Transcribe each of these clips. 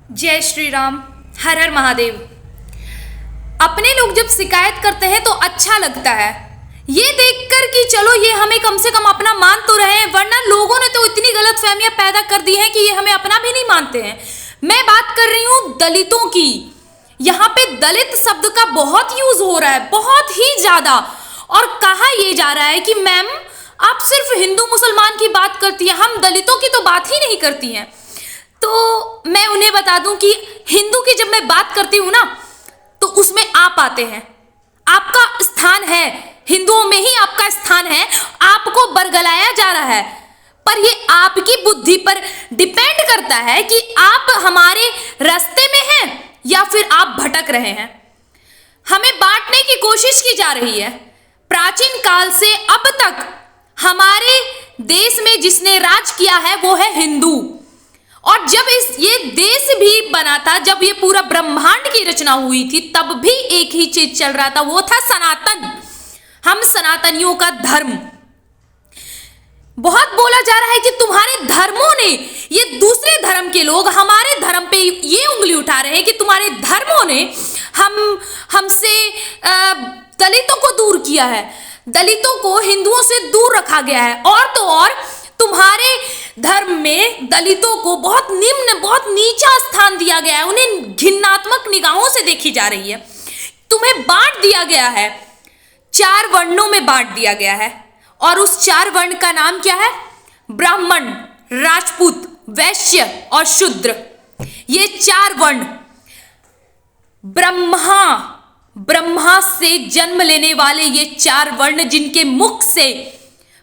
जय श्री राम। हर हर महादेव। अपने लोग जब शिकायत करते हैं तो अच्छा लगता है ये देखकर कि चलो ये हमें कम से कम अपना मान तो रहे हैं, वरना लोगों ने तो इतनी गलतफहमियां पैदा कर दी हैं कि ये हमें अपना भी नहीं मानते हैं। मैं बात कर रही हूँ दलितों की। यहाँ पे दलित शब्द का बहुत यूज हो रहा है, बहुत ही ज्यादा, और कहा यह जा रहा है कि मैम आप सिर्फ हिंदू मुसलमान की बात करती हैं, हम दलितों की तो बात ही नहीं करती हैं। तो मैं उन्हें बता दूं कि हिंदू की जब मैं बात करती हूं ना तो उसमें आप आते हैं, आपका स्थान है, हिंदुओं में ही आपका स्थान है, आपको बरगलाया जा रहा है। पर ये आपकी बुद्धि पर डिपेंड करता है कि आप हमारे रास्ते में हैं या फिर आप भटक रहे हैं। हमें बांटने की कोशिश की जा रही है। प्राचीन काल से अब तक हमारे देश में जिसने राज किया है वो है हिंदू। और जब ये देश भी बना था, जब ये पूरा ब्रह्मांड की रचना हुई थी, तब भी एक ही चीज चल रहा था, वो था सनातन। हम सनातनियों का धर्म। बहुत बोला जा रहा है कि तुम्हारे धर्मों ने, ये दूसरे धर्म के लोग हमारे धर्म पे ये उंगली उठा रहे हैं कि तुम्हारे धर्मों ने हमसे दलितों को दूर किया है, दलितों को हिंदुओं से दूर रखा गया है, और तो और तुम्हारे धर्म में दलितों को बहुत निम्न, बहुत नीचा स्थान दिया गया है, उन्हें घिन्नात्मक निगाहों से देखी जा रही है। तुम्हें बांट दिया गया है, 4 वर्णों में बांट दिया गया है, और उस 4 वर्ण का नाम क्या है? ब्राह्मण, राजपूत, वैश्य और शूद्र। ये 4 वर्ण ब्रह्मा से जन्म लेने वाले ये 4 वर्ण, जिनके मुख से,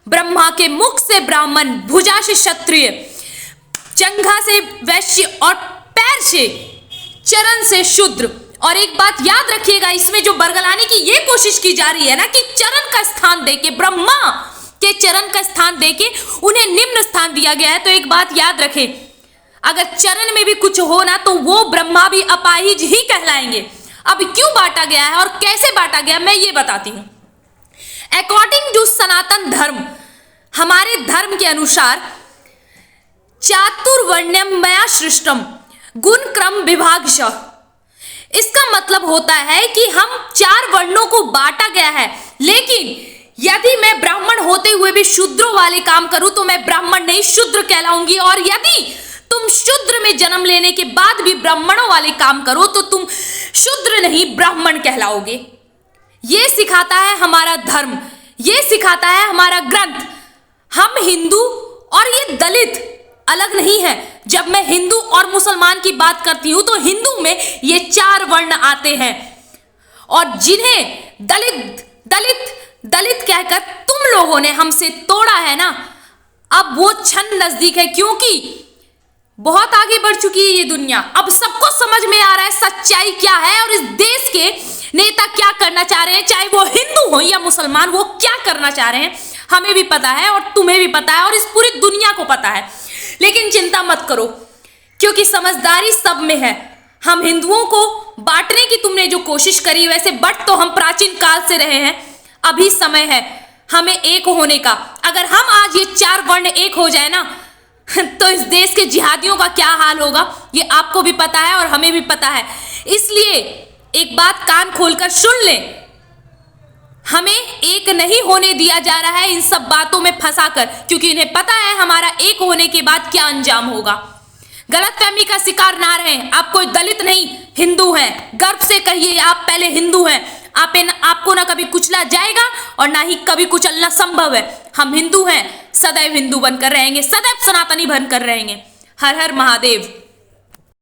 ब्रह्मा के मुख से ब्राह्मण, भुजा से क्षत्रिय, जंघा से वैश्य और पैर से, चरण से शूद्र। और एक बात याद रखिएगा, इसमें जो बरगलाने की ये कोशिश की जा रही है ना कि चरण का स्थान देके, ब्रह्मा के चरण का स्थान देके उन्हें निम्न स्थान दिया गया है, तो एक बात याद रखें, अगर चरण में भी कुछ हो ना तो वो ब्रह्मा भी अपाहिज ही कहलाएंगे। अब क्यों बांटा गया है और कैसे बांटा गया मैं ये बताती हूं। अकॉर्डिंग टू सनातन धर्म, हमारे धर्म के अनुसार चातुर्वर्ण्यम मया सृष्टम गुण क्रम विभागशः। इसका मतलब होता है कि हम 4 वर्णों को बांटा गया है, लेकिन यदि मैं ब्राह्मण होते हुए भी शूद्रों वाले काम करूं तो मैं ब्राह्मण नहीं शूद्र कहलाऊंगी, और यदि तुम शूद्र में जन्म लेने के बाद भी ब्राह्मणों वाले काम करो तो तुम शूद्र नहीं ब्राह्मण कहलाओगे। ये सिखाता है हमारा धर्म, ये सिखाता है हमारा ग्रंथ। हम हिंदू और ये दलित अलग नहीं है। जब मैं हिंदू और मुसलमान की बात करती हूं तो हिंदू में ये 4 वर्ण आते हैं, और जिन्हें दलित दलित दलित कहकर तुम लोगों ने हमसे तोड़ा है ना, अब वो क्षण नजदीक है, क्योंकि बहुत आगे बढ़ चुकी है ये दुनिया। अब सबको समझ में आ रहा है सच्चाई क्या है और इस देश के नेता क्या करना चाह रहे हैं, चाहे वो हिंदू हो या मुसलमान, वो क्या करना चाह रहे हैं हमें भी पता है और तुम्हें भी पता है और इस पूरी दुनिया को पता है। लेकिन चिंता मत करो, क्योंकि समझदारी सब में है। हम हिंदुओं को बांटने की तुमने जो कोशिश करी, वैसे बट तो हम प्राचीन काल से रहे हैं, अभी समय है हमें एक होने का। अगर हम आज ये 4 वर्ण एक हो जाए ना तो इस देश के जिहादियों का क्या हाल होगा ये आपको भी पता है और हमें भी पता है। इसलिए एक बात कान खोलकर सुन लें, हमें एक नहीं होने दिया जा रहा है इन सब बातों में फंसाकर, क्योंकि इन्हें पता है हमारा एक होने के बाद क्या अंजाम होगा। गलतफहमी का शिकार ना रहें। आप कोई दलित नहीं, हिंदू हैं। गर्व से कहिए आप पहले हिंदू हैं। आपको ना कभी कुचला जाएगा और ना ही कभी कुचलना संभव है। हम हिंदू हैं, सदैव हिंदू बनकर रहेंगे, सदैव सनातनी बनकर रहेंगे। हर हर महादेव।